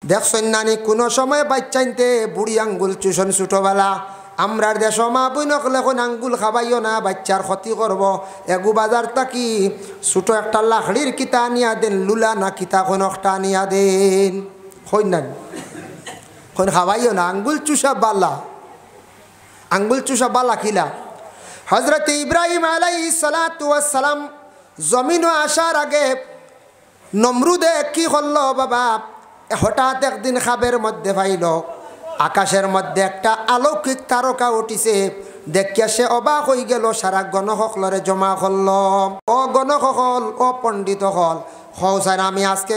দেখছেন নানি কোনো সময় বাচ্চাইনতে বুড়ি আঙ্গুল চুষণ ছোটবেলা আমরার দেশ মা বইনকলে এখন আঙ্গুল খাবাইও না বাচ্চার ক্ষতি করব এগু বাজার তাকি ছোটো একটা লাকড়ির কিতা আনিয়া দেন লুলা না কিতা কোন একটা আনিয়া দেন হই না এখন খাবাইও না আঙ্গুল চুষা বালা আঙ্গুল চুষা বালা খিলা হজরত ইব্রাহিম আলাইহিস সালাতু ওয়াস সালাম জমিনে আসার আগে নমরুদে কি করলো বাবা হঠাৎ একদিন খাবের মধ্যে পাইল আকাশের মধ্যে একটা অলৌকিক তারকা উঠিছে দেখিয়া সে অবাক হয়ে গেল সারা গণসকলরে জমা করল ও গণসকল ও পণ্ডিত হল হৌসান আমি আজকে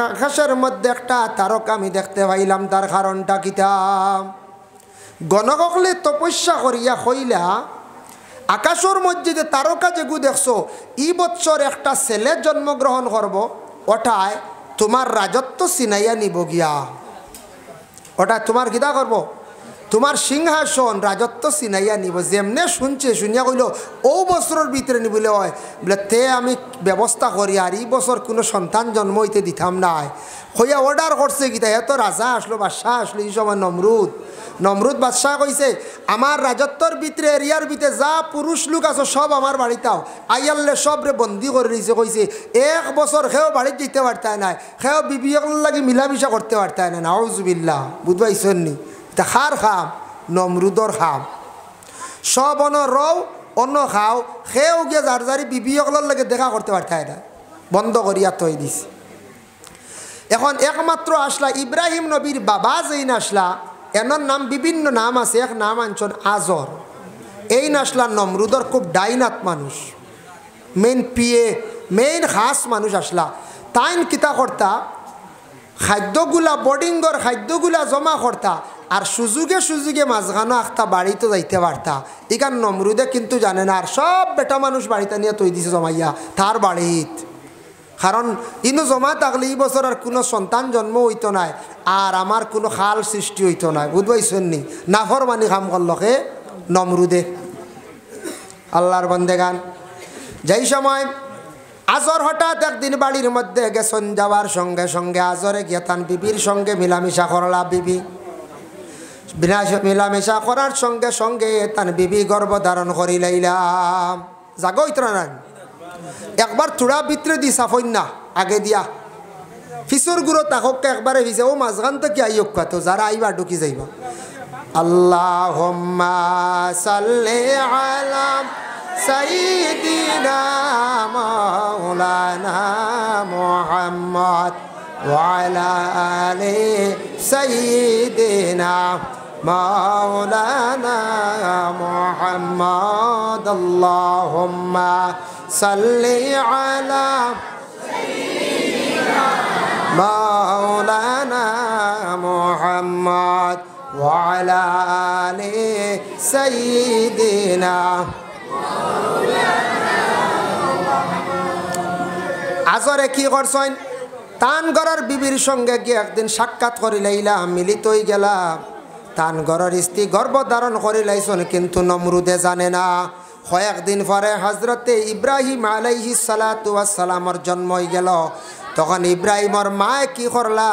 আকাশের মধ্যে একটা তারকা আমি দেখতে পাইলাম তার কারণটা কিতা গণসকলে তপস্যা করিয়া হইলা আকাশের মধ্যে যে তারকা যেগু দেখছো ই বৎসর একটা ছেলে জন্মগ্রহণ করব ওটায় তোমার রাজত্ব সিনাইয়া নিব গিয়া ওটা তোমার কিতা করব তোমার সিংহাসন রাজত্ব সিনাইয়া নিব যেমনে শুনছে শুনিয়া কইল ও বছরের ভিতরে নিবলে হয় বলে তে আমি ব্যবস্থা করি আর এই বছর কোনো সন্তান জন্ম হইতে দিতাম নাই হইয়া অর্ডার করছে কিতা এত রাজা আসলো বাদশাহ আসলো এই সময় নমরুদ বাদশাহ কইছে আমার রাজত্বর ভিতরে এরিয়ার ভিতরে যা পুরুষ লোক আছে সব আমার বাড়িতাও আইয়াল্লে সবরে বন্দি করে দিয়েছে কইছে এক বছর খেয়েও বাড়িতে যেতে পারতায় নাই খেয়েও বিবিয়ক লাগি মিলামিশা করতে পারতায় না নাউজুবিল্লাহ বুঝবাইছেন নি তা খার খাম নমরুদর খাম সব অন রও অন্য খাও খেয়েও গিয়ে যার যারি বিবিয়কলার লাগে দেখা করতে পারতায় না বন্ধ করিয়া তৈ দিছে এখন একমাত্র আসলা ইব্রাহিম নবীর বাবা যেই আসলা এনার নাম বিভিন্ন নাম আছে এক নাম আনছন আজর এই নাসলা নমরুদর খুব ডাইনাত মানুষ মেইন খাস মানুষ আসলা তাইন কিতা করতা খাদ্যগুলা বোর্ডিংর খাদ্যগুলা জমা করতা আর সুযোগে মাঝখানো আখতা বাড়িতে যাইতে পারতা এখান নমরুদে কিন্তু জানে না আর সব বেটা মানুষ বাড়িতে নিয়ে তৈ দিছে জমাইয়া তার বাড়িত কারণ ইনো জমা থাকলে এই বছর আর কোনো সন্তান জন্ম হইতো নাই আর আমার কোনো খাল সৃষ্টি হইতো নাই বুঝবাইছেন নি নাফরমানি কাম করলকে নমরুদে আল্লাহর বন্দেগান যেই সময় আজর হঠাৎ একদিন বাড়ির মধ্যে গেছেন যাওয়ার সঙ্গে সঙ্গে আজরে গিয়া তান বিবির সঙ্গে মিলামিশা করলা বিবি মিলামিশা করার সঙ্গে সঙ্গে তান বিবি গর্ভধারণ করি লাইলাম জাগইত্র না একবার চূড়া ভিতরে দি সাফই না আগে দিয়া ফিসর গুঁড়ো তাককে একবারে ভিজে ও মাঝখান থেকে আইয়ক তো যারা আইবা ঢুকি যাইবা আল্লাহুম্মা সাল্লি আলা সাইয়্যিদিনা মাওলানা মুহাম্মদ ওয়া আলা আলি সাইয়্যিদিনা মাওলানা মুহাম্মদ আল্লাহুম্মা সাল্লি আলা সাইয়্যিদিনা মাওলানা মুহাম্মদ ওয়া আলা আলি সাইয়্যিদিনা আজরে কি করছেন তান ঘরের বিবির সঙ্গে গিয়ে একদিন সাক্ষাৎ করি লাইলাম মিলিত হয়ে গেলাম তান ঘরের স্ত্রী গর্ভধারণ করি লাইছেন কিন্তু নমরুদে জানে না কয়েকদিন পরে হজরতে ইব্রাহিম আলাইহিস সালাতু ওয়াস সালামের জন্ম হয়ে গেল তখন ইব্রাহিমর মায় কি করলা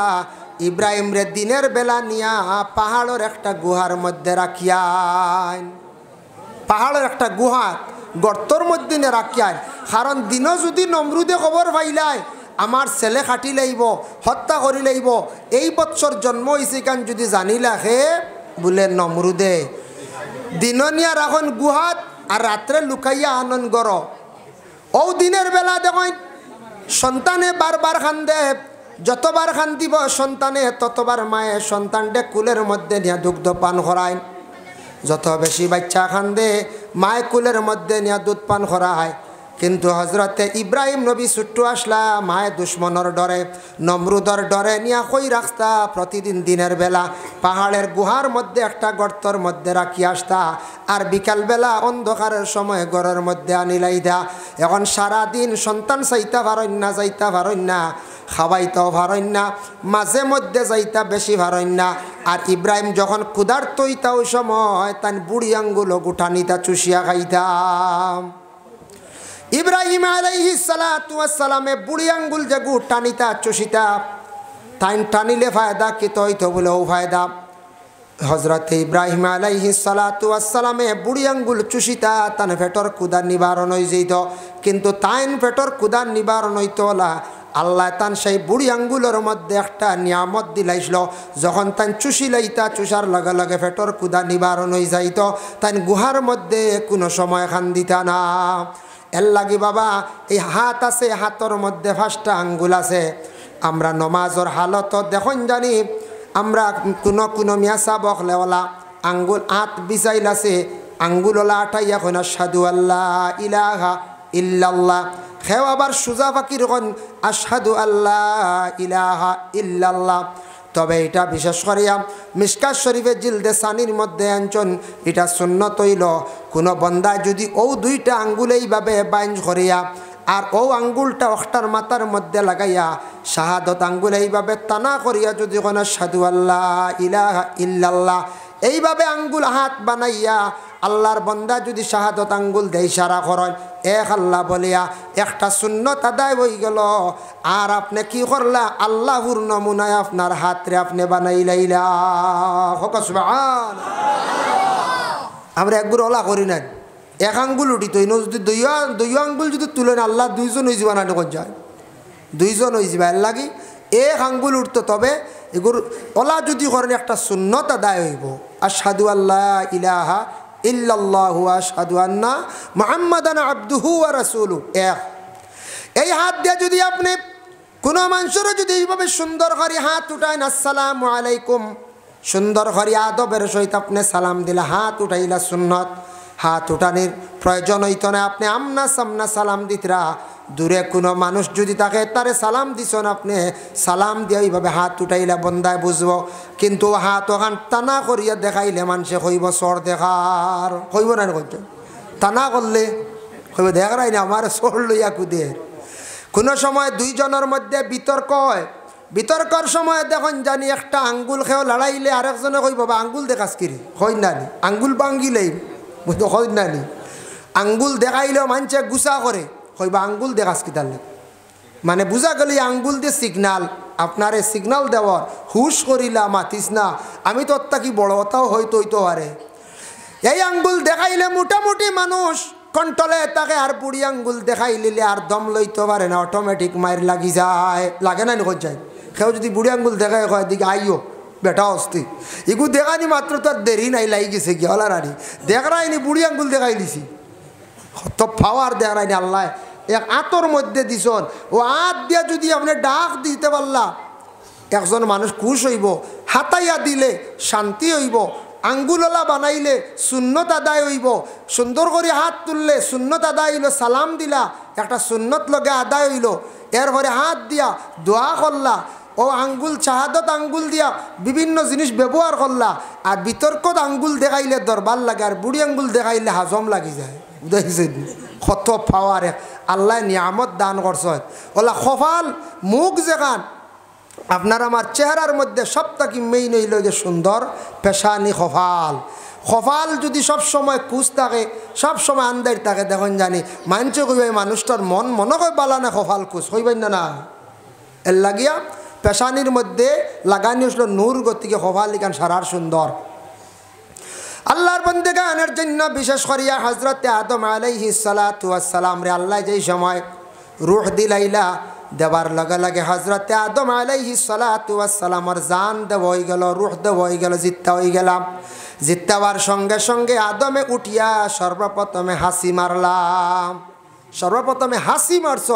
ইব্রাহিম রে দিনের বেলা নিয়া পাহাড়ের একটা গুহার মধ্যে রাখিয়ান পাহাড়ের একটা গুহা গর্তর মধ্যে নিয়ে রাখিয়ান কারণ দিনও যদি নমরুদে খবর পাইলাই আমার ছেলে খাটি লাইব হত্যা করি লাইব এই বৎসর জন্ম হয়েছে কান যদি জানিলা হে বলে নমরুদে দিন নিয়া রাখন গুহাত আর রাত্রে লুকাইয়া আনন্দ গর ও দিনের বেলা দেখেন সন্তানে বারবার খান্দে যতবার খান্দিব সন্তানে ততবার মায়ে সন্তানটে কুলের মধ্যে নিয়ে দুগ্ধ পান করায় যত বেশি বাচ্চা খান্দে মায়ে কুলের মধ্যে নিয়ে দুধ পান করায় কিন্তু হজরতে ইব্রাহিম নবী ছুট্টু আসলা মায়ে দুশ্মনের ডরে নমরুদর ডরে নিয়া কই রাখতা প্রতিদিন দিনের বেলা পাহাড়ের গুহার মধ্যে একটা গর্তর মধ্যে রাখি আসতা আর বিকালবেলা অন্ধকারের সময় ঘরের মধ্যে আনিলাই দা এখন সারাদিন সন্তান চাইতা পারেন না যাইতা পারেন না খাওয়াইতেও পারেন না মাঝে মধ্যে যাইতা বেশি পারেন না আর ইব্রাহিম যখন ক্ষুধার্ত হইতা ওই সময় তান বুড়ি আঙ্গুলো গুঠানিতা চুষিয়া খাইতাম ইব্রাহিম আলাইহিস সালাতু ওয়াস সালামে বুড়ি আঙ্গুল যে গুঠানিতা চুষিতা তাইন টানিলে ফায়দা কি তো বলে ও ফায়দা হজরত ইব্রাহিম আলাইহিস সালাতু ওয়াসসালামে বুড়ি আঙ্গুল চুষিতা তান পেটর কুদার নিবারণ হয়ে যেত কিন্তু তাইন পেটর কুদার নিবারণ হইতো না আল্লাহ তান সেই বুড়ি আঙ্গুলের মধ্যে একটা নিয়ামত দিলাইছিল যখন তান চুষিলাইতা চুষার লগে লগে পেটর কুদা নিবারণ হয়ে যাইত তাই গুহার মধ্যে কোনো সময় খান দিতা না এর লাগি বাবা এই হাত আছে হাতর মধ্যে 5টা আঙ্গুল আছে আমরা নমাজর হালত দেখুন জানি আমরা কোনো মিয়াসা বখলেওয়ালা আঙ্গুল হাত বিছাইল আছে আঙ্গুলওয়ালা আটাই এখন আশহাদু আল্লাহ ইলাহা ইল্লাল্লাহ খেও আবার সুজা ফাকির এখন আশহাদু আল্লাহ ইলাহা ইল্লাল্লাহ তবে এটা বিশেষ করিয়া মিশকাত শরীফের জিলদে সানির মধ্যে আনছন এটা সুন্নত হইল কোনো বন্দা যদি ও 2টা আঙ্গুল এইভাবে বাইন করিয়া আর ও আঙ্গুলটা ওখটার মাথার মধ্যে লাগাইয়া শাহাদত আঙ্গুল এইভাবে টানা করিয়া যদি কোনো আশহাদু আল্লাহ ইলাহা ইল্লাল্লাহ এইভাবে আঙ্গুল হাত বানাইয়া আল্লাহর বন্দা যদি শাহাদত আঙ্গুল দেয় ইশারা করেন এক আল্লাহ বলিয়া একটা সুন্নত আদায় হয়ে গেল আর আপনি কি করলা আল্লাহর নমুনায় আপনার হাতরে আপনি বানাইলাইলা সুবহান আমরা একবার ওলা করি না এক আঙ্গুল উঠি তো যদি দুই আঙ্গুল যদি তুলেন আল্লাহ 2জন হয়ে যাবা না কোন যায় 2জন হয়ে যাবে এর লাগি এক আঙ্গুল উঠতো তবে এগুলো ওলা যদি করেন একটা সুন্নত আদায় হইব আশহাদু আল্লাহ ইলাহা ইল্লাল্লাহু ওয়া আশহাদু আন্না মুহাম্মাদান আবদুহু ওয়া রাসূলুহু এই হাত দিয়ে যদি আপনি কোনো মানুষের যদি এইভাবে সুন্দর করে হাত উঠায় আসসালামু আলাইকুম সুন্দর করে আদবের সহিত আপনি সালাম দিলে হাত উঠাইলা সুন্নত হাত উঠানির প্রয়োজন হইত না আপনি আমনা সামনা সালাম দিতরা দূরে কোনো মানুষ যদি তাকে তারে সালাম দিছেন আপনি সালাম দিয়ে এইভাবে হাত উঠাইলে বন্দায় বুঝবো কিন্তু হাত ওখান টানা করিয়া দেখাইলে মানুষে কইব চর দেখার কইব না কইতে টানা করলে কইব দেখাই না আমার চর লইয়া কুদের কোনো সময় 2 জনের মধ্যে বিতর্ক হয় বিতর্কর সময় দেখুন জানি একটা আঙ্গুল খেয়েও লড়াইলে আরেকজনে কইব বাবা আঙ্গুল দেখাস কিরি হয় না আঙ্গুল ভাঙ্গিলেই হয় না আঙ্গুল দেখাইলেও মানুষে গুছা করে কইবা আঙ্গুল দেখাস কি তাহলে মানে বুঝা গেল আঙ্গুল দিয়ে সিগনাল আপনারে সিগনাল দেওয়ার হুশ করিলা মাতিস না আমি তো কি বড় কথাও হয়তো হইতে পারে এই আঙ্গুল দেখাইলে মোটামুটি মানুষ কন্ট্রোলে তাকে আর বুড়ি আঙ্গুল দেখাই লিলে আর দম লইতে পারে না অটোমেটিক মায়ের লাগি যায় লাগে না নিখোঁজ যায় কেউ যদি বুড়ি আঙ্গুল দেখায় কয় দিকে আইও বেটা অস্তি এগু দেখানি মাত্র তার দেরি নাই লাগি গেছে কি হলার আনি দেখাইনি বুড়ি আঙ্গুল দেখাই দিছি তো পাওয়ার দেখাইনি আল্লাহ এক আতর মধ্যে দিছন ও আত দিয়া যদি আপনি ডাক দিতে পারলা একজন মানুষ খুশ হইব হাতাইয়া দিলে শান্তি হইব আঙ্গুললা বানাইলে সুন্নত আদায় হইব সুন্দর করে হাত তুললে সুন্নত আদায় হইল সালাম দিলা একটা সুন্নত লগে আদায় হইল এরপরে হাত দিয়া দোয়া করলা ও আঙ্গুল শাহাদত আঙ্গুল দিয়া বিভিন্ন জিনিস ব্যবহার করলা আর বিতর্কত আঙ্গুল দেখাইলে দরবার লাগে আর বুড়ি আঙ্গুল দেখাইলে হাজম লাগি যায় দেখছেন কত পাওয়ার আল্লাহ নিয়ামত দান করছে ওলা কপাল মুখ যেখান আপনার আমার চেহারার মধ্যে সবথেকে মেইন হইল যে সুন্দর পেশানি কপাল কপাল যদি সব সময় কুচ থাকে সব সময় আন্দার থাকে দেখুন জানি মানছে কইবে মানুষটার মনে কই বালা না কপাল কুচ কইবেন না এর লাগিয়া পেশানির মধ্যে লাগানি হল নূর গতিকে কপাল লিখান সারার সুন্দর আল্লাহর বন্দেগানের জন্য বিশেষ করিয়া হযরত আদম আলাইহিস সালাতু ওয়াস সালাম রে আল্লাহ যেই সময় রূহ দিলাইলা দেবার লগে লগে হযরত আদম আলাইহিস সালাতু ওয়াস সালামের জান দেব হয়ে গেল রূহ দেব হয়ে গেল জিত্তা হয়ে গেলাম জিত্তাবার সঙ্গে সঙ্গে আদমে উঠিয়া সর্বপ্রথমে হাসি মারলাম সর্বপ্রথমে হাসি মারছ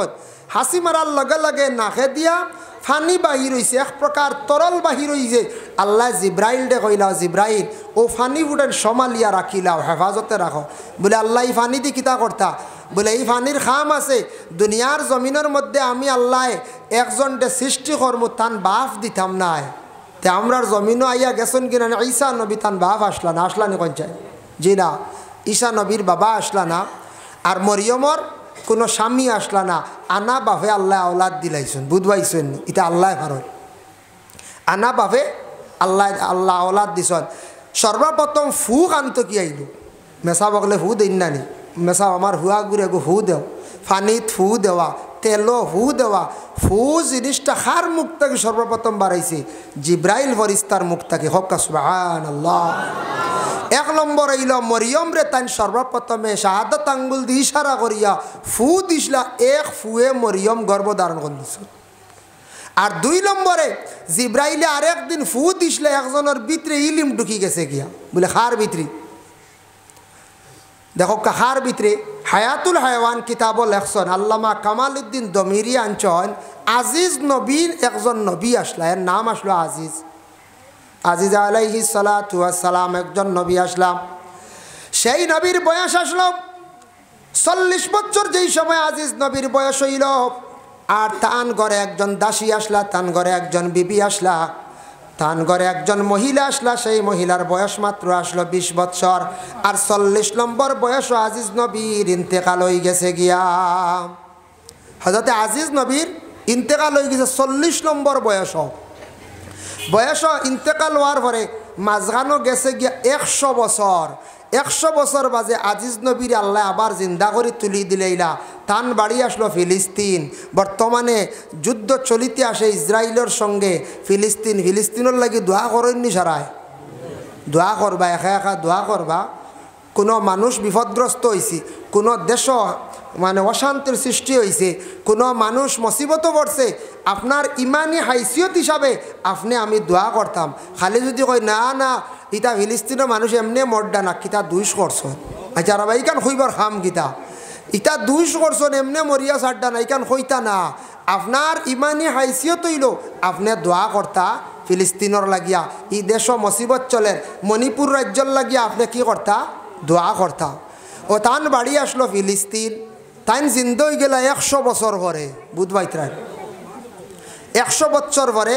হাসি মারার লগে লগে নাকে দিয়া ফানি বাহির হয়েছে এক প্রকার তরল বাহির হয়েছে আল্লাহ জিব্রাইল দে কইলাও জিব্রাইল ও ফানি ফুটেন সমালিয়া রাখিলাও হেফাজতে রাখো বলে আল্লাহ এই ফানি দি কিতা করতা বলে এই ফানির খাম আছে দুনিয়ার জমিনের মধ্যে আমি আল্লাহ একজনটে সৃষ্টি কর্ম তান বাফ দিতাম নাই তে আমরার জমিনও আইয়া গেছেন কিনা ঈসা নবী তান বাপ আসলা না আসলা নি কঞ্চায় জি না ঈসা নবীর বাবা আসলা না আর মরিয়মর কোনো স্বামী আসলা না আনা বাপে আল্লাহ আওলাদ দিলাইছেন বুধবাইছেন এটা আল্লাহ ভারত আনা বাপে আল্লাহ আওলাদ দিছেন সর্বপ্রথম ফু কান্ত কি আইল মেসা বকলে ফু দিন নানি মেসা আমার হুয়া ঘুরে গো ফু দেও ফানিত ফু দেওয়া তেলো ফু দেওয়া ফু জিনিসটা কার মুখ থেকে সর্বপ্রথম বাড়াইছে? জিব্রাইল ফরিস্তার মুখ থেকে। হক্কা সুবহানাল্লাহ। 1 নম্বর হইল মরিয়ম রে তাই সর্বপ্রথমে শাহাদত আঙ্গুল দিয়ে ইশারা করিয়া ফু দিসলা, 1 ফুয়ে মরিয়ম গর্ভধারণ করিস। আর 2 নম্বরে জিব্রাইলে আরেক দিন ফু দিসলে একজনের ভিতরে ইলিম ঢুকি গেছে গিয়া, বলে খার ভিতরে। দেখো কাহার ভিতরে হায়াতুল হায়াওয়ান কিতাব লেখছেন আল্লামা কামালউদ্দিন দমিরি আনছেন আজিজ নবীর একজন নবী আসলা, এর নাম আসলো আজিজ। আজিজ আলাইহিস সালাতু ওয়াস সালাম একজন নবী আসলাম। সেই নবীর বয়স আসলো 40 বছর। যেই সময় আজিজ নবীর বয়স হইল, আর তান ঘরে একজন দাসী আসলা, তান ঘরে একজন বিবি আসলা, তান ঘরে একজন মহিলা আসলা। সেই মহিলার বয়স মাত্র আসলো 20 বছর। আর 40 নম্বর বয়স আজিজ নবীর ইন্তেকাল হয়ে গেছে গিয়া। হযরত আজিজ নবীর ইন্তেকাল হয়ে গেছে 40 নম্বর বয়স। ইন্তেকাল হওয়ার পরে মাঝখানো গেছে গিয়া 100 বছর। 100 বছর বাজে আজিজ নবীর আল্লাহ আবার জিন্দা করে তুলি দিলেইলা। তান বাড়ি আসলো ফিলিস্তিন। বর্তমানে যুদ্ধ চলিতে আসে ইসরায়েলের সঙ্গে ফিলিস্তিনের লাগি দোয়া করেননি সারায়? দোয়া করবা, একা একা দোয়া করবা। কোনো মানুষ বিপদগ্রস্ত হয়েছে, কোনো দেশ মানে অশান্তির সৃষ্টি হয়েছে, কোনো মানুষ মুসিবত পড়ছে, আপনার ইমানি হাইসিয়ত হিসাবে আপনি আমি দোয়া করতাম। খালি যদি কই না না ইটা ফিলিস্তিনের মানুষ এমনি মর্ডা না, কিতা দুইশ করছো, আচ্ছা রাবা ইকান হইবার খাম গীতা, ইটা দুইশ করছো এমনি মরিয়া সাড্ডা না, ইকান হইতা না। আপনার ইমানি হাইসিয়ত হইল আপনি দোয়া করতা ফিলিস্তিনের লাগিয়া। ই দেশ মুসিবত চলেন, মণিপুর রাজ্যর লাগিয়া আপনি কি করতা? দোয়া করতা। ও তান বাড়ি আসলো ফিলিস্তিন। তাইন জিন্দা হয়ে গেলা 100 বছর পরে, বুধবাইত্রায় 100 বছর পরে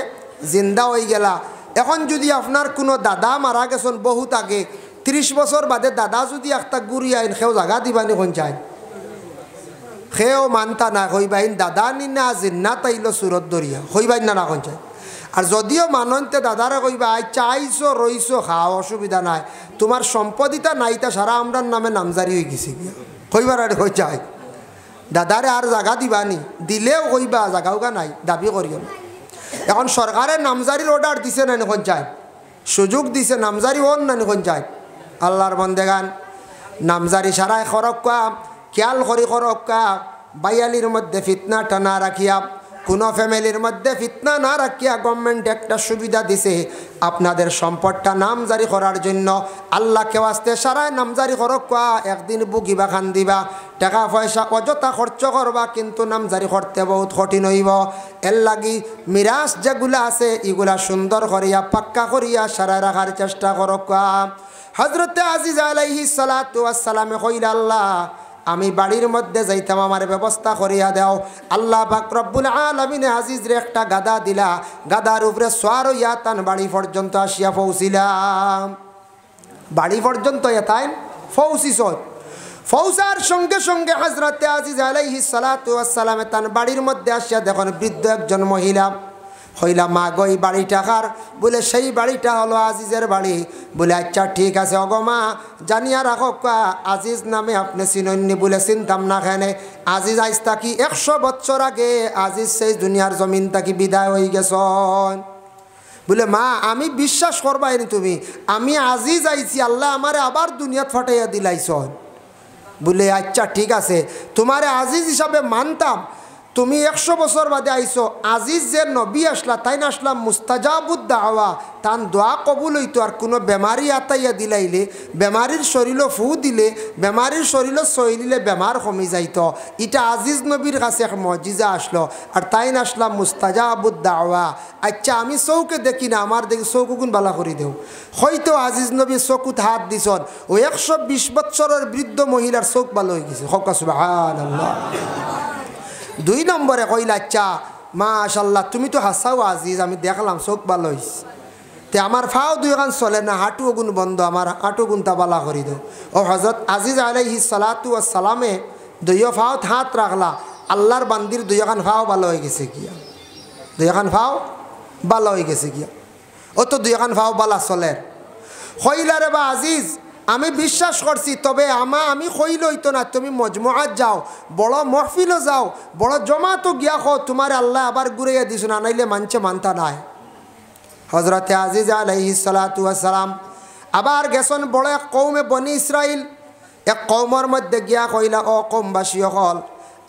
জিন্দা হয়ে গেলা। এখন যদি আপনার কোনো দাদা মারা গেছেন বহুত আগে, 30 বছর বাদে দাদা যদি একটা গুড়ি আইন সেও জায়গা দিবানি কোন চাই, সেও মানতা না, হইবাইন দাদা নি না জিন্না তাইল সুরত দরিয়া, হইবাইন না কোন চাই। আর যদিও মানতে দাদারা কইবা আচ্ছা আইসো রইসো খাও, অসুবিধা নাই, তোমার সম্পদিতা নাইতা সারা আমরার নামে নামজারি হয়ে গেছে গিয়া, কইবার আর হয়ে যায় দাদারে আর জায়গা দিবানি, দিলেও কইবা জায়গাওগা নাই, দাবি করিও না। এখন সরকারের নামজারির অর্ডার দিছে না এখন যায়, সুযোগ দিছে নামজারি হন না এখন যায়। আল্লাহর বন্দেগান নামজারি সারাই খরক্কা খেয়াল করি খরক্কা, বাইয়ালির মধ্যে ফিতনা টানা রাখিয়া, কোনো ফ্যামিলির মধ্যে ফিতনা না রাখিয়া গভর্নমেন্ট একটা সুবিধা দিছে আপনাদের সম্পদটা নামজারি করার জন্য। আল্লাহকে ওয়াস্তে সারায় নামজারি করক্কা, একদিন বুকিবা খান দিবা, টাকা পয়সা অযথা খরচ করবা, কিন্তু নামজারি করতে বহুত কঠিন হইব। এর লাগি মিরাজ যেগুলা আছে এগুলা সুন্দর করিয়া পাক্কা করিয়া সারায় রাখার চেষ্টা করক্কা। হযরতে আজিজ আলাইহিস সালাতু ওয়াস সালামে কইলা আল্লাহ আমি বাড়ির মধ্যে যাইতাম, আমার ব্যবস্থা করিয়া দাও। আল্লাহ পাক রব্বুল আলামিনে আজিজরে একটা গাদা দিলা, গাদার উপরে সোয়ার হইয়া তান বাড়ি পর্যন্ত আসিয়া পৌঁছিলাম। বাড়ি পর্যন্ত এতাই পৌঁছিস। পৌঁছার সঙ্গে সঙ্গে হযরতে আজিজ আলাইহিস সালাতু ওয়াস সালামে তান বাড়ির মধ্যে আসিয়া দেখুন বৃদ্ধ একজন মহিলা। হইলা মা গই বাড়িটা কার? বলে সেই বাড়িটা হলো আজিজের বাড়ি। বলে আচ্ছা ঠিক আছে অগমা জানিয়া রাখো, আজিজ নামে আপনি চিনন্নি? বলে চিনতাম না। খেনে আজিজ আইস তাকি 100 বছর আগে আজিজ সেই দুনিয়ার জমিন তাকি বিদায় হয়ে গেছন। বলে মা আমি বিশ্বাস করবাইনি তুমি, আমি আজিজ আইছি, আল্লাহ আমারে আবার দুনিয়াত ফাটাইয়া দিলাইছন। বলে আচ্ছা ঠিক আছে তোমারে আজিজ হিসাবে মানতাম, তুমি 100 বছর বাদে আইসো। আজিজ যে নবী আসলা তাই না আসলাম মুস্তাজাবুদ দাওয়া, তান দোয়া কবুল হইতো। আর কোনো বেমারি আতাইয়া দিলাইলে, বেমারির শরীরও ফু দিলে, বেমারির শরীরও সইলিলে বেমার কমি যাইত। এটা আজিজ নবীর কাছে এক মজিজা আসলো। আর তাই না আসলাম মুস্তাজাবুদ দাওয়া। আচ্ছা আমি চৌকে দেখি না, আমার দেখি চৌকুগুন বালা করে দেও। হয়তো আজিজ নবী চকুত হাত দিছন, ও 120 বছরের বৃদ্ধ মহিলার চোখ ভালো হয়ে গেছে। হক সুবহানাল্লাহ। 2 নম্বরে কইলা আচ্ছা মাশাআল্লাহ তুমি তো হাসাও আজিজ, আমি দেখলাম চোখ ভালো হইছে, তে আমার ফাও 2 কান চলে না, হাঁটু গুণ বন্ধ, আমার হাঁটু গুণটা বালা করি দাও। ও হযরত আজিজ আলাইহিস সালাতু ওয়াস সালামে 2 ফাও হাত রাখলা, আল্লাহর বান্দির 2 কান ফাও ভালো হয়ে গেছে গিয়া, 2 কান ফাও ভালো হয়ে গেছে গিয়া। ও তো 2 কান ফাও বালা চলে। কইলা রে বা আজিজ আমি বিশ্বাস করছি, তবে আমি কইল হইতো না, তুমি মজমুআত যাও, বড় মহফিলও যাও, বড় জমাতো গিয়া কো তোমার আল্লাহ আবার ঘুরাইয়া দিছ না, নাইলে মানছে মানতা নাই। হজরতে আজিজ আলাইহিস সালাতু ওয়াস সালাম আবার গেছেন বড় এক কৌমে বনি ইসরাইল। এক কৌমের মধ্যে গিয়া কইলা, ও কৌমবাসী হল,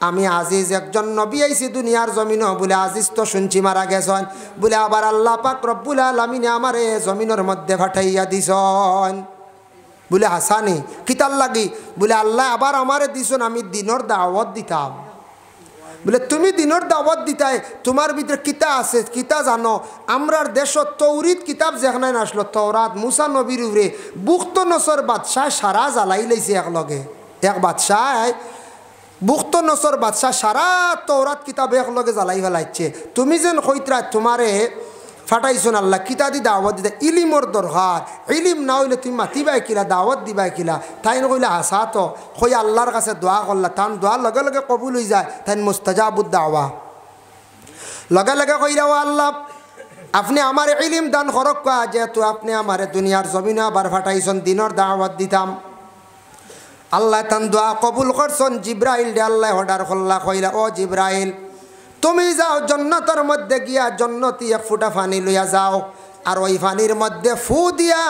আমি আজিজ একজন নবী আইছি দুনিয়ার জমিনও। বলে আজিজ তো শুনছি মারা গেছেন, বলে আবার আল্লাহ পাক রব্বুল আলামিনে আমারে জমিনের মধ্যে পাঠাইয়া দিছন। বলে হাসানি কিতার লাগি? বলে আল্লাহ আবার আমারে দিছন, আমি দিনের দাওয়াত দিতাম। বলে তুমি দিনের দাওয়াত দিতাই, তোমার ভিতরে কিতা আছে, কিতা জানো? আমরার দেশত তৌরিত কিতাব যেখানে আসলো, তৌরাত মুসা নবীর উপরে বুখত নসর বাদশাহ সারা জ্বালাই লাইছে একলগে। এক বাদশাহ বুখত নসর বাদশাহ সারা তৌরাত কিতাব একলগে জ্বালাই ফেলাইছে। তুমি যেন কইতরা তোমারে ফাটাইছন আল্লাহ, কিতা দি দাওয়াত দিতা, ইলিমর দরকার। ইলিম না হইলে তুমি মাতিবাই কিলা, দাওয়াত দিবাই কিলা? তাই নইলে হাসা তো কই আল্লাহর কাছে দোয়া করলা, তান দোয়ার লগে লগে কবুল হয়ে যায়, তাই মুস্তাজাবুদ দাওয়া। লগে লগে কইরা, ও আল্লাহ আপনি আমার ইলিম দান করক, যেহেতু আপনি আমার দুনিয়ার জমিনে আবার ফাটাইছন, দিনের দাওয়াত দিতাম। আল্লাহ তান দোয়া কবুল করছন। জিব্রাইল দে আল্লাহ অর্ডার করলা, কইলা, ও জিব্রাইল তুমি যাও জান্নাতের মধ্যে গিয়া জান্নাতি এক ফুটা পানি লইয়া যাও, আর ওই পানির মধ্যে ফু দিয়া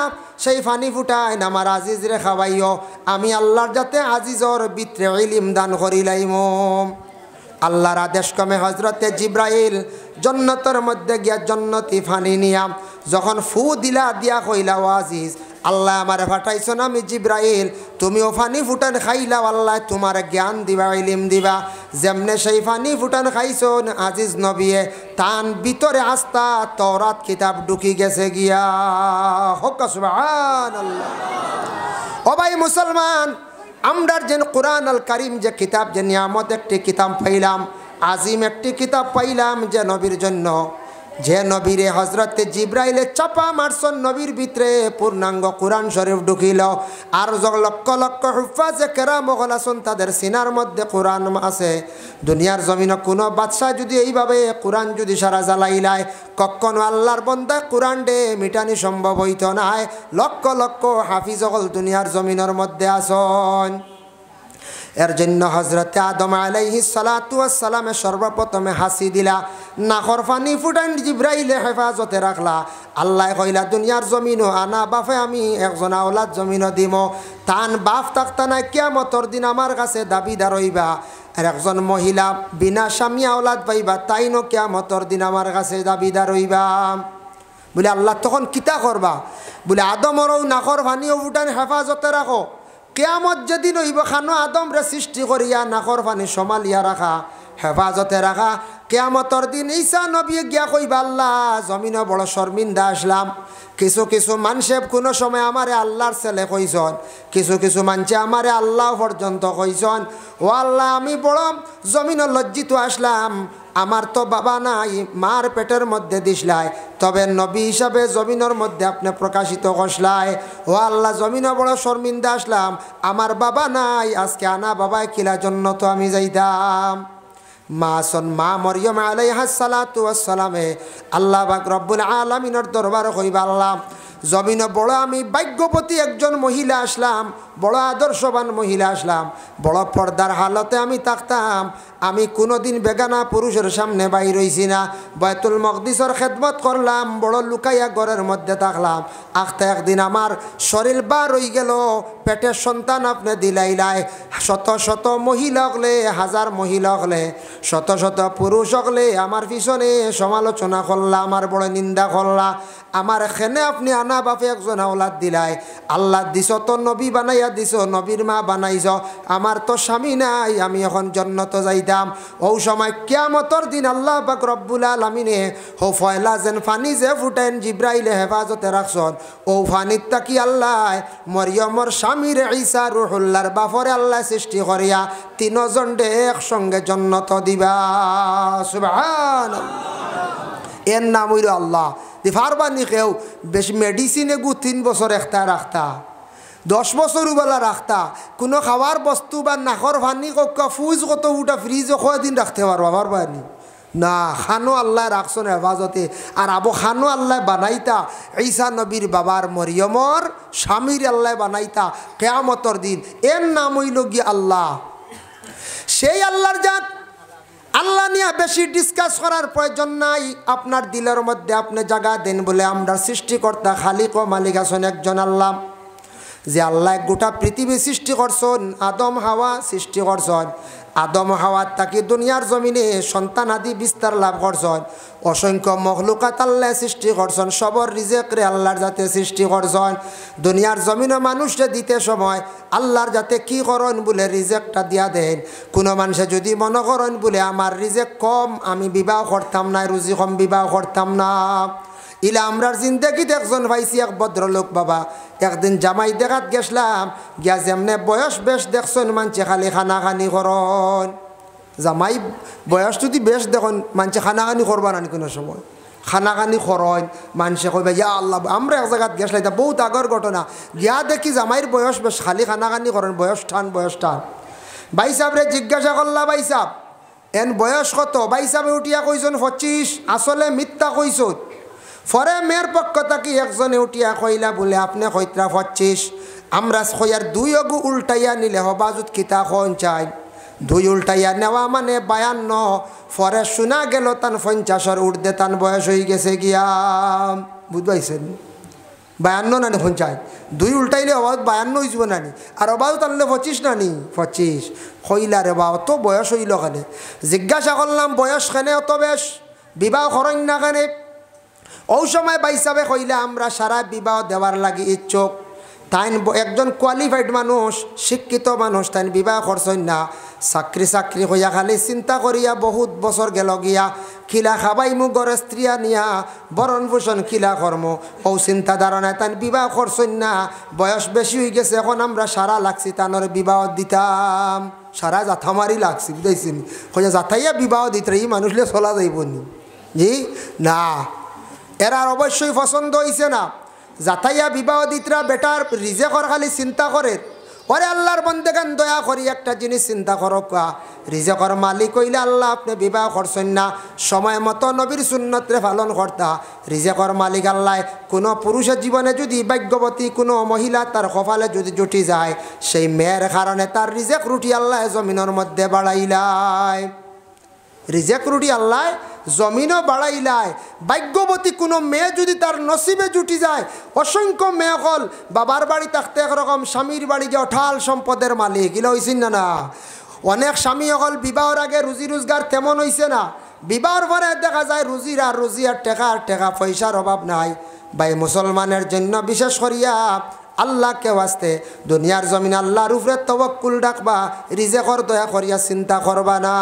সেই পানি ফুটায় আমার আজিজ রে খাওয়াইও, আমি আল্লাহর যাতে আজিজর ভিতরে ইলম দান করিলাইম। আল্লাহর আদেশ ক্রমে হজরতে জিব্রাইল জান্নাতের মধ্যে গিয়া জান্নাতি পানি নিয়া যখন ফু দিলা, দিয়া কইলা, ও আজিজ আল্লাহ আমার ফাটাইছন, আমি জিব্রাইল, তুমিও ফানি ফুটান খাইলাও, আল্লাহ তোমার জ্ঞান দিবা, ইলিম দিবা। যেমনে সেই ফানি ফুটান খাইছন আজিজ নবিয়ে, তান ভিতরে আস্থা তওরাত কিতাব ঢুকি গেছে গিয়া। হক সুবহানাল্লাহ। ও ভাই মুসলমান, আমরার যেন কোরআন আল কারিম যে কিতাব, যে নিয়ামত একটি কিতাব পাইলাম, আজিম একটি কিতাব পাইলাম, যে নবীর জন্য, যে নবীরে হজরতে জিব্রাইলে চাপা মারছন, নবীর ভিতরে পূর্ণাঙ্গ কোরআন শরীফ ঢুকিল। আর লক্ষ লক্ষ হুফাজে কেরাম আছেন, তাদের সিনার মধ্যে কোরআন আছে। দুনিয়ার জমিনে কোনো বাদশাহ যদি এইভাবে কোরআন যদি সারা জ্বালাইলায়, কখনো আল্লাহর বন্দা কোরআন ডে মিটানি সম্ভব হইত নাই। লক্ষ লক্ষ হাফিজ হল দুনিয়ার জমিনের মধ্যে আসন। এর জন্য হজরতে আদম আলাইহিস সালাতু ওয়াস সালামে সর্বপ্রথমে হাসি দিলা, নাখর ফানি ফুটান জিব্রাইলে হেফাজতে রাখলা। আল্লাহ কইলা, দুনিয়ার জমিনও আনা বাফে আমি একজন আওলাদ জমিনও দিম, তান বাপ থাকতা না কিয়ামতর দিন আমার কাছে দাবিদার হইবা। আর একজন মহিলা বিনা স্বামী আওলাদ পাইবা, তাইনো কিয়ামতর দিন আমার কাছে দাবিদার হইবা। বলে আল্লাহ তখন কিতা করবা? বলে আদমরও নাখর ফানিও ফুটান হেফাজতে রাখো, কিয়ামত যেদিন হইব খানো আদম রে সৃষ্টি করিয়া নাকর পানি সমালিয়া রাখা, হেফাজতে রাখা। কিয়ামতর দিন ঈসা নবী গিয়া কইবা, আল্লাহ জমিনে বড় শর্মিন্দা আসলাম। কিছু কিছু মানুষে কোনো সময় আমারে আল্লাহর ছেলে কইছন, কিছু কিছু মানুষে আমারে আল্লাহ পর্যন্ত কইছন। ও আল্লাহ আমি বড় জমিনে লজ্জিত আসলাম, আমার তো বাবা নাই, মার পেটের মধ্যে দিসলাই, তবে নবী হিসাবে জমিনের মধ্যে আপনি প্রকাশিত করসলাই। ও আল্লাহ জমিনে বড় শর্মিন্দা আসলাম, আমার বাবা নাই, আজকে আনা বাবায় কিলা জন্য তো আমি যাইতাম। মা মরিয়ম আলাইহাস সালাতু ওয়াস সালামে আল্লাহ পাক রব্বুল আলামিনের দরবারে কইবা, আল্লাহ জমিনে বড় আমি ভাগ্যবতী একজন মহিলা আসলাম, বড় আদর্শবান মহিলা আসলাম, বড় পর্দার হালতে আমি থাকতাম। আমি কোনোদিন বেগানা পুরুষের সামনে বাইর হইছি না, বাইতুল মকদিসের খেদমত করলাম, বড় লুকাইয়া ঘরের মধ্যে থাকলাম। আখতে একদিন আমার শরীর বার হয়ে গেল, পেটের সন্তান আপনি দিলাইলাই। শত শত মহিলা হলে, হাজার মহিলা হলে, শত শত পুরুষ হলে আমার পিছনে সমালোচনা করলা, আমার বড় নিন্দা করলা। আমার এখানে আপনি আনা বাপে একজন আওলাদ দিলাই, আল্লাহ দিছ তো নবী বানাইয়া দিছ, নবীর মা বানাইছ, আমার তো স্বামী নাই, আমি এখন জান্নাত যাইতাম। ও সময় কিয়ামতর দিন আল্লাহ পাক রব্বুল আলামিনে হো ফয়লা যেন ফানি যে ফুটাইন জিব্রাইলে হেফাজতে রাখছন, ও ফানির তাকি আল্লাহ মরিয়মর স্বামীর ঈসা রুহুল্লাহর বাপরে আল্লাহ সৃষ্টি করিয়া তিনজন ডে একসঙ্গে জান্নাত দিবা। সুবহানাল্লাহ। এর নাম হইল আল্লাহ। ফারবানি কেউ বেশি মেডিসিনে গু 3 বছর একটা রাখতা, 10 বছর বেলা রাখতা, কোনো খাওয়ার বস্তু বা নাকর ভানি কক্কা ফুজ কত উঠা ফ্রিজে কয়দিন রাখতে পারবা? পারবানি না, খানো আল্লাহ রাখছেন হেফাজতে। আর আবু খানো আল্লাহ বানাইতা ঈসা নবীর বাবার মরিয়মর স্বামীর আল্লাহ বানাইতা কিয়ামতের দিন। এর নাম হইল গিয়ে আল্লাহ। সেই আল্লাহর জাত, আল্লাহ নিয়ে বেশি ডিসকাস করার প্রয়োজন নাই। আপনার দিলের মধ্যে আপনি জায়গা দেন বলে আমরা সৃষ্টিকর্তা খালিক ও মালিক আছেন একজন আল্লাহ। যে আল্লাহ গোটা পৃথিবী সৃষ্টি করছেন, আদম হাওয়া সৃষ্টি করছেন। আদম হাওয়ার তাকে দুনিয়ার জমিনে সন্তান আদি বিস্তার লাভ করছেন। অসংখ্য মখলুকাত আল্লাহ সৃষ্টি করছেন, সবর রিজেকরে আল্লাহর যাতে সৃষ্টি করছেন। দুনিয়ার জমিনে মানুষকে দিতে সময় আল্লাহর যাতে কি করেন বলে রিজেকটা দিয়া দেন। কোনো মানুষে যদি মনে করেন বলে আমার রিজেক কম, আমি বিবাহ করতাম না, রুজি কম, বিবাহ করতাম না। ইলা আমরার জিন্দেগিতে একজন পাইছি, এক ভদ্রলোক বাবা। একদিন জামাই দেখাত গেছিলাম, গিয়া যেমনে বয়স বেশ দেখছেন মানুষে খালি খানাখানি করন। জামাই বয়স যদি বেশ দেখুন মানুষে খানাখানি করবা না কোনো সময়, খানাখানি করন। মানুষে কইবা ইয়া আল্লাহ। আমরা এক জায়গাত গেছিলাম, এটা বহুত আগর ঘটনা। গিয়া দেখি জামাইয়ের বয়স বেশ, খালি খানাখানি করেন, বয়স টান, বয়স টান। ভাই সাহেবরে জিজ্ঞাসা করলা, ভাই সাহেব এন বয়স কত? ভাই সাহেবে উঠিয়া কইছেন 25। আসলে মিথ্যা কইছ। পরে মেয়ের পক্ষ থাকি একজনে উঠিয়া কইলা বলে আপনি কইত্রা 25। আমরা কইয়ার 2 অগু উল্টাইয়া নিলে হবাজুত কিতা খন চাই। 2 উল্টাইয়া নেওয়া মানে 52। পরে শোনা গেল তান 50-এর উর্ধে তান বয়স হয়ে গেছে গিয়া। বুঝবাইছেন? 52 নানি পঞ্চায়। 2 উল্টাইলে অবাধ 52 হয়ে যাব নানি, আর অবাধ আনলে 25 নানি 25। কইলা রে বা অত বয়স হইল কেনে? জিজ্ঞাসা করলাম বয়স কেনে অত বেশ, বিবাহ করেন না কেনে? ওই সময় বাইসাবে কইলা আমরা সারা বিবাহ দেওয়ার লাগি ইচ্ছুক। তাই একজন কোয়ালিফাইড মানুষ, শিক্ষিত মানুষ, তাই বিবাহ করছেন না। চাকরি হইয়া খালি চিন্তা করিয়া বহুত বছর গেল গিয়া। খিলা খাবাই মু গড়ে স্ত্রিয়া নিয়া বরণ পোষণ খিলা কর্ম, ও চিন্তা ধারণায় তাই বিবাহ করছেন না। বয়স বেশি হয়ে গেছে, এখন আমরা সারা লাগছি তানোর বিবাহ দিতাম। সারা জাথামারি লাগছি, বুঝাইছেন? কইয়া জাথাইয়া বিবাহ দিতে এই মানুষলে চলা যাইব নি? জি না, এরার অবশ্যই পছন্দ হয়েছে না। জাতাইয়া বিবাহ দিতরা বেটার রিজেকর খালি চিন্তা করে। ওরে আল্লাহর বন্দেগান দয়া করি একটা জিনিস চিন্তা করো, রিজেকর মালিক হইলে আল্লাহ আপনি বিবাহ করছেন না, সময় মতো নবীর সুন্নতরে পালন করতা। রিজেকর মালিক আল্লাহ কোনো পুরুষের জীবনে যদি ভাগ্যবতী কোনো মহিলা তার কপালে যদি জুটি যায়, সেই মেয়ের কারণে তার রিজেক রুটি আল্লাহ জমিনের মধ্যে বাড়াইলায়। রিজেক রুটি আল্লাহ জমিনও বাড়াইলায়। ভাগ্যবতী কোনো মেয়ে যদি তার নসিবে জুটি যায়, অসংখ্য মেয়ে হল বাবার বাড়ি থাকতে একরকম, স্বামীর বাড়ি গিয়ে অঠাল সম্পদের মালিক। এগুলো হয়েছেন না? না, অনেক স্বামী হল বিবাহর আগে রুজি রোজগার তেমন হয়েছে না, বিবাহর পরে দেখা যায় রুজির আর রুজি আর টেকা পয়সার অভাব নাই। ভাই মুসলমানের জন্য বিশেষ করিয়া আল্লাহকে ওয়াস্তে দুনিয়ার জমিন আল্লাহর উপরে তওয়াক্কুল রাখবা, রিজেকর দয়া করিয়া চিন্তা করবা না।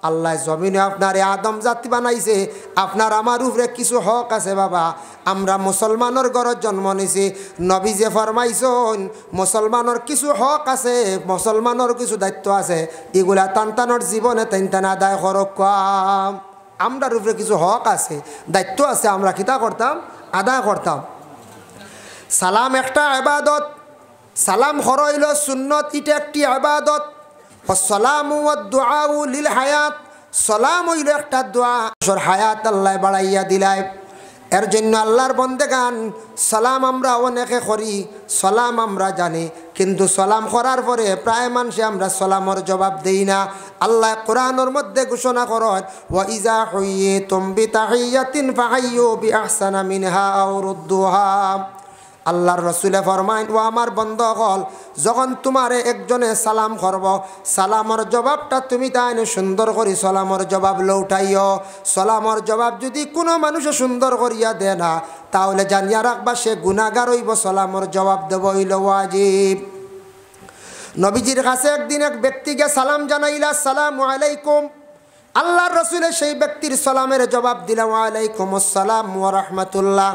আল্লাহ জমিনে আপনার আদম জাতি বানাইছে, আপনার আমার উপরে কিছু হক আছে বাবা। আমরা মুসলমানের ঘরের জন্ম নিছি, নবী যে ফরমাইছেন মুসলমানের কিছু হক আছে, মুসলমানের কিছু দায়িত্ব আছে, এগুলা টানটানোর জীবনে টান আদায় করক। আমরার উপরে কিছু হক আছে, দায়িত্ব আছে, আমরা কিতা করতাম? আদায় করতাম। সালাম একটা ইবাদত, সালাম হইল সুন্নত, এটা একটি ইবাদত। সালামু ওয়াদ দুআউ লিল হায়াত, সালাম হইল একটা দোয়া, হায়াত আল্লাহ বাড়াইয়া দিলায়। এর জন্য আল্লাহর বন্দেগান সালাম আমরা অনেকে করি, সালাম আমরা জানি, কিন্তু সালাম করার পরে প্রায় মানুষে আমরা সালামর জবাব দেই না। আল্লাহ কোরআনের মধ্যে ঘোষণা করেন ওয়া ইজা হুইয়িতুম বিতাহিয়াতিন ফাহাইয়ু বিআহসানা মিনহা আও রুদ্দুহা। আল্লাহর রসুলে ফরমাইন ও আমার বন্ধুগণ, যখন তোমারে একজনে সালাম করব, সালামর জবাবটা তুমি তাই সুন্দর করি সালামর জবাব লৌটাইও। সালামর জবাব যদি কোনো মানুষে সুন্দর করিয়া দেয় না, তাহলে জানিয়া রাখবা সে গুনাহগার হইব, সালামর জবাব দেব হইল ওয়াজিব। নবীজির কাছে একদিন এক ব্যক্তিকে সালাম জানাইলা, আসসালামু আলাইকুম। আল্লাহর রসুলে সেই ব্যক্তির সালামের জবাব দিলা ওয়া আলাইকুম আসসালাম ওয়া রাহমাতুল্লাহ।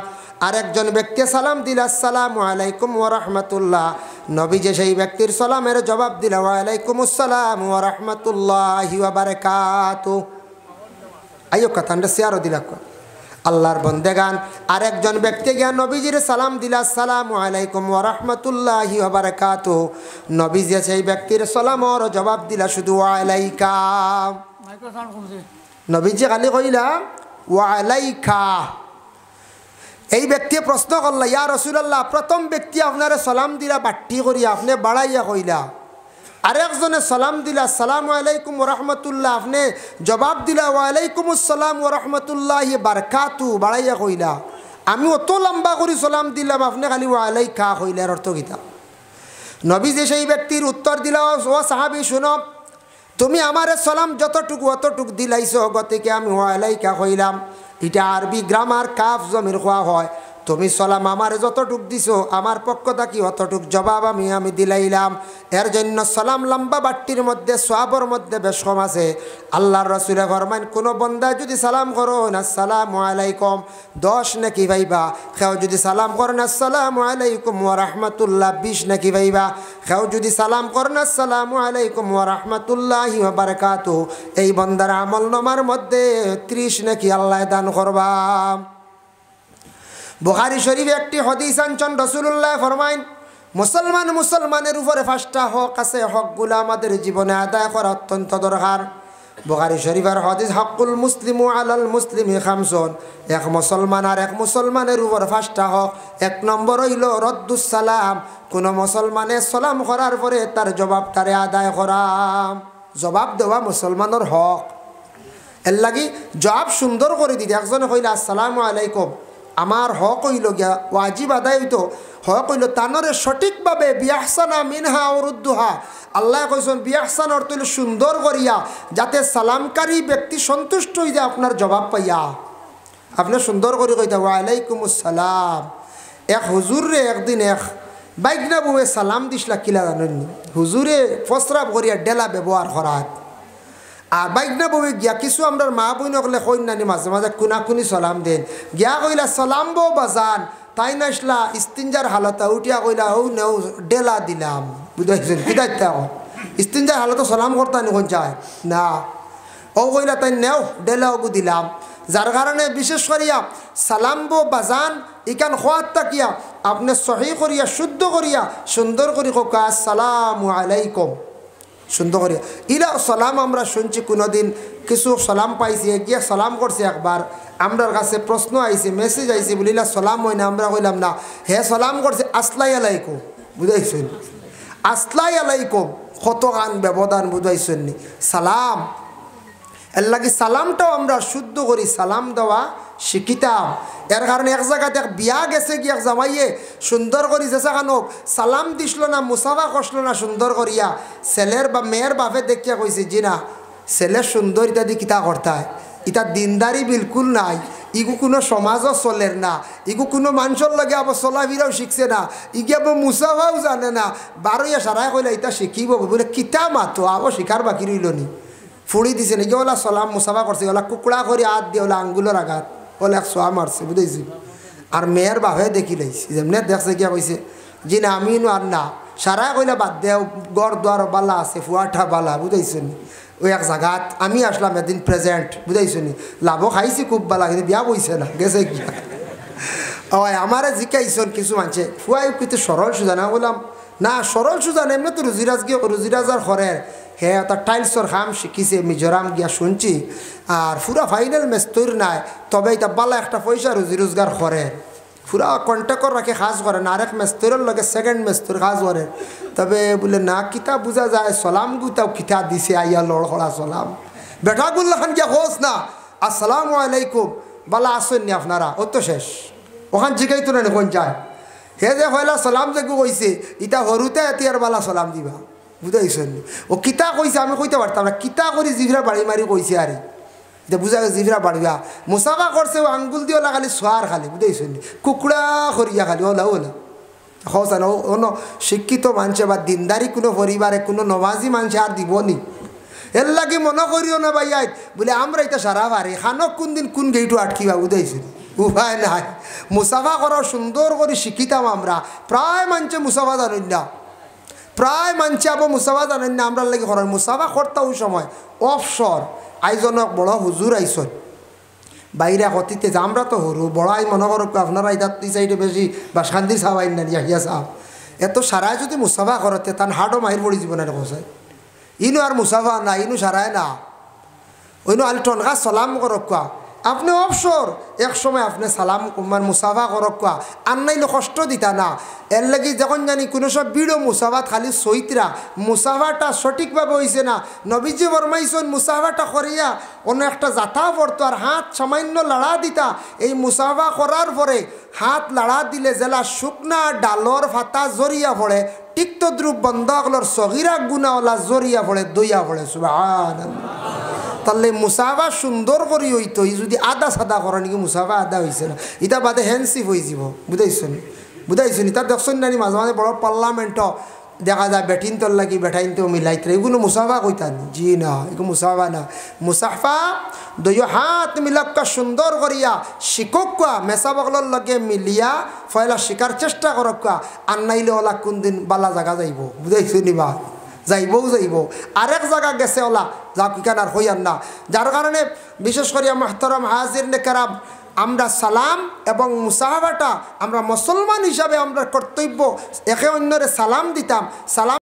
আরেকজন ব্যক্তি সালাম দিল আসসালামু আলাইকুম ওয়া রাহমাতুল্লাহ। নবী যে সেই ব্যক্তির সালামের জবাব দিল ওয়া আলাইকুম আসসালাম ওয়া রাহমাতুল্লাহি ওয়া বারাকাতুহু। আইও কথাটা শেয়ারও দিলা। আল্লাহর বন্দেগান আরেকজন ব্যক্তি গিয়া নবীজির সালাম দিল আসসালামু আলাইকুম ওয়া রাহমাতুল্লাহি ওয়া বারাকাতুহু। নবী যে সেই ব্যক্তির সালামের জবাব দিলা শুধু ওয়া আলাইকা। নবীজি খালি কইলা ওয়ালাইকা। এই ব্যক্তি প্রশ্ন করলা, ইয়া রাসূলুল্লাহ, প্রথম ব্যক্তি আপনারে সালাম দিলা বাট্টি করিয়া, আপনি বাড়াইয়া কইলা। আরেকজনে সালাম দিলা আসসালামু আলাইকুম ওয়া রাহমাতুল্লাহ, আপনি জবাব দিলা ওয়ালাইকুম আসসালাম ওয়া রাহমাতুল্লাহি বারাকাতু, বাড়াইয়া কইলা। আমি অত লম্বা করে সালাম দিলাম, আপনি খালি ওয়ালাইকা কইলার অর্থ কিতা? নবী যে সেই ব্যক্তির উত্তর দিলা, ও সাহাবী শুনো, তুমি আমারে সালাম যতটুকু অতটুক দিলাইছো, গতিকে আমি ওয়ালাইকা কইলাম। এটা আরবি গ্রামার কাফ জমির খোয়া হয়। তুমি সালাম আমারে যতটুক দিছো, আমার পক্ষ থাকি অতটুক জবাব আমি দিলাইলাম। এর জন্য সালাম লম্বা বাট্টির মধ্যে সওয়াবের মধ্যে বেশ কম আছে। আল্লাহর রাসূল ফরমান, কোনো বান্দা যদি সালাম করো আসসালামু আলাইকুম 10 নাকি ভাইবা, কেউ যদি সালাম করেন আসসালামু আলাইকুম ওয়া রাহমাতুল্লাহ 20 নাকি ভাইবা, কেউ যদি সালাম করেন আসসালামু আলাইকুম ওয়া রাহমাতুল্লাহি ওয়া বারাকাতুহু, এই বান্দার আমলনামার মধ্যে 30 নাকি আল্লাহ দান করবা। বুখারী শরীফে একটি হাদিস আনছেন, রাসূলুল্লাহ ফরমাইন, মুসলমানের উপরে 5টা হক আছে, হকগুলো আমাদের জীবনে আদায় করা অত্যন্ত দরকার। বুখারী শরীফের হাদিস, হকুল মুসলিমু আলাল মুসলিমি খামসুন, এক মুসলমান আর এক মুসলমানের উপর 5টা হক। 1 নম্বর হইল রদ্দুস সালাম, কোনো মুসলমানের সালাম করার পরে তার জবাবটারে আদায় করা। জবাব দেওয়া মুসলমানের হক। এর লাগি জবাব সুন্দর করে দিতে, একজনে কইলা আসসালামু আলাইকুম, আমার হক হইল গিয়া ওয়াজিব আদায় হইতো, হক হইল তানরে সঠিকভাবে বিয়াহসানা মিনহা ওরুদ্দুহা। আল্লাহ কইছেন বিয়াহসান অর্থ হইল সুন্দর করিয়া, যাতে সালামকারী ব্যক্তি সন্তুষ্ট হয়ে যায় আপনার জবাব পাইয়া। আপনি সুন্দর করে কইতা ওয়ালাইকুম আসসালাম। এক হুজুরে একদিন এক বাইকনা বউয়ে সালাম দিসলা, কিলা জানেন? হুজুরে প্রস্রাব করিয়া ডেলা ব্যবহার করাত। আর বাইকনা বউয়ে গিয়া কিছু আমরা মা বইন কলে কইনানি মাঝে মাঝে কুনাকুনি সালাম দেন, গিয়া কইলা সালাম বউ বাজান, তাই নাসলা ইস্তিনজার হালতা উঠিয়া কইলা ও নেও ডেলা দিলাম। বুঝাইছেন কি দায়িত্ব? ইস্তিনজার হালতা সালাম করতানি কোন যায় না, ও কইলা তাই নেও ডেলা ওগু দিলাম। যার কারণে বিশেষ করিয়া সালাম বউ বাজান ইকান খোয়াত তাকিয়া আপনি সহি করিয়া শুদ্ধ করিয়া সুন্দর করি কোকা আসসালামু আলাইকুম, সুন্দর করিয়া। ইলা সালাম আমরা শুনছি, কোনোদিন কিছু সালাম পাইছি, গিয়া সালাম করছে একবার, আমরার কাছে প্রশ্ন আইছে, মেসেজ আইছে, বলিলা সালাম হয় না, আমরা কইলাম না, হে সালাম করছে আসলাই আলাইকুম। বুঝাইছেন? আসলাই আলাইকুম কত গান ব্যবধান, বুঝাইছেন নি? সালাম এর লাগি সালামটাও আমরা শুদ্ধ করি, সালাম দেওয়া শিখিতাম। এর কারণে এক জায়গাতে এক বিয়া গেছে, কি এক জামাইয়ে সুন্দর করি যেসা খানক সালাম দিছিল না, মুসাফা করছিল না সুন্দর করিয়া, ছেলের বা মেয়ের বাপে দেখিয়া কইছে, জি না, ছেলের সুন্দর ইত্যাদি কিতা করতায়, ইটা দিনদারি বিলকুল নাই, ইগু কোনো সমাজও চলের না, ইগু কোনো মানুষের লগে আবার চলাফিরাও শিখছে না, ইগি আবার মুসাফাও জানে না। বারোইয়া সারাই কইলা ইটা শিখিব, বলে কিতা মাতো আবার শিখার বাকি রইল নি, ফুড়ি দিছে নাকি, ওলা সালাম মুসাফা করছে, ওলা কুকুড়া করে হাত দিয়ে ওলা আঙ্গুলের আঘাত, ওলা এক সোয়া মারছে। বুঝেছি? আর মেয়ের বাপে দেখি লাইছি, যেমনি দেখছে গিয়া কইছে, জি না আমি আর না, সারা কইলা বাদ দেও, গড় দুয়ার বালা আছে, ফুয়াঠা বালা। বুঝাইছেন? ওই এক জায়গাত আমি আসলাম এদিন প্রেজেন্ট। বুঝাইছেন? লাভও খাইছি খুব বালা, কিন্তু বিয়া বইছে না, গেছে গিয়া। ও আমারে জিকাইছেন কিছু মানছে, ফুয়াই কিন্তু সরল সুজা না, বললাম না সরল সুজা না, এমনি তো রুজিরাজ গিয়ে রুজিরাজার ঘরের হে তার টাইলসর খাম শিখিছে, মিজোরাম গিয়া শুনছি, আর পুরা ফাইনাল মেস্তর নাই, তবে এটা বালা একটা পয়সা রুজি রোজগার করে, পুরা কন্ট্যাক্টর রাখে কাজ করে না, আরেক মেস্তরের লগে সেকেন্ড মেস্তর কাজ করে। তবে বলে না কিতা বোঝা যায়, সলাম গুতাও কিতা দিছে, আইয়া লড়খড়া সলাম বেটাগুল্লা খান গিয়া হোস না আসসালামু আলাইকুম, বালা আসেননি আপনারা, ও তো শেষ, ওখান জিগাইতো না কোন যায়, হে যে হইলা সালাম যে কইছে, ইটা হরুতে এতিয়ার বালা সালাম দিবা। বুঝাইছেন? ও কিতা কইছে আমি কইতে পারতাম না, কিতা করে জিভরা বাড়ি মারি কইছে, আরে যে বুঝা গেছে জিভরা বাড়িবা, মুসাফা করছে ও আঙ্গুল দিয়ে ওলা খালি সোয়ার খালি। বুঝাইছেন? কুকুড়া করিয়া খালি ওলা ওলা হসান। অন্য শিক্ষিত মানুষে বা দিনদারি কোনো পরিবারে কোনো নমাজি মানুষে আর দিবনি, এর লাগে মনে করিও না ভাই আই বলে আমরা এটা সারা পারি, খানক কোন দিন কোন গেইটু আটকিবা। বুঝাইছেন? উপায় নাই, মুসাফা করা সুন্দর করে শিখিতাম আমরা। প্রায় মানুষে মুসাফা জানেন না, প্রায় মানুষে আবার মুসাফা জানেন না, আমরা লাগে করার মুসাফা করতে ওই সময় অবসর আইজন বড় হুজুর আইসন বাইরে কতিতে, আমরা তো হরু বড় আই মনে করো আপনারা এই সাইডে বেশি বা শান্তি চাওয়াই না ইয়াহিয়া চাও, এত সারায় যদি মুসাফা করতে তার হাটও মাহির পড়ি যাব না, কোথায় ইনু আর মুসাফা না, ইনু সারায় না। ওইনো আলি টনকা সালাম করক কোয়া আপনি অবসর এক সময় আপনি সালাম মানে মুসাফা করক কোয়া আর নাইলে কষ্ট দিতা না এর লাগি যখন জানি কোনো সব বিড়ো মুসাফাত খালি সইতরা মুসাফাটা সঠিকভাবে হয়েছে না নবীজি বরমাইছেন মুসাফাটা করিয়া অন্য একটা জাতা পড়তো আর হাত সামান্য লাড়া দিতা এই মুসাফা করার পরে হাত লাড়া দিলে জেলা শুকনা ডালর ফাতা জরিয়া পড়ে ঠিক তদ্রুপ বন্ধকলর সগিরা গুনাওয়ালা জরিয়া পড়ে দইয়া পড়ে সুবহানাল্লাহ তাহলে মুসাফা সুন্দর করি হইতো যদি আদা সাদা করা নাকি মুসাফা আদা হয়েছে না এটা বাদে হ্যান্ডসিপ হয়ে যাব বুঝাইছেন এটা দেখছেন নানি মাঝে মাঝে বড় পার্লামেন্ট দেখা যায় বেটিন তোর লাগি বেটাইনতেও মিলাইতে এগুলো মুসাফা কইতান জি না এগুলো মুসাফা না মুসাফা দুই হাত মিলাক্কা সুন্দর করিয়া শিকক মেসা বগলর লগে মিলিয়া ফয়লা শিকার চেষ্টা করক আর নাইলে ওলা কোন দিন বালা জায়গা যাইব বুঝাইছো নিবা যাইব আরেক জায়গা গেছে ওলা যা কিখান আর হইয়ার না যার কারণে বিশেষ করিয়া মাহতারাম হাজির নেকারাম আমরা সালাম এবং মুসাহাবাটা আমরা মুসলমান হিসাবে আমরা কর্তব্য একে অন্যরে সালাম দিতাম সালাম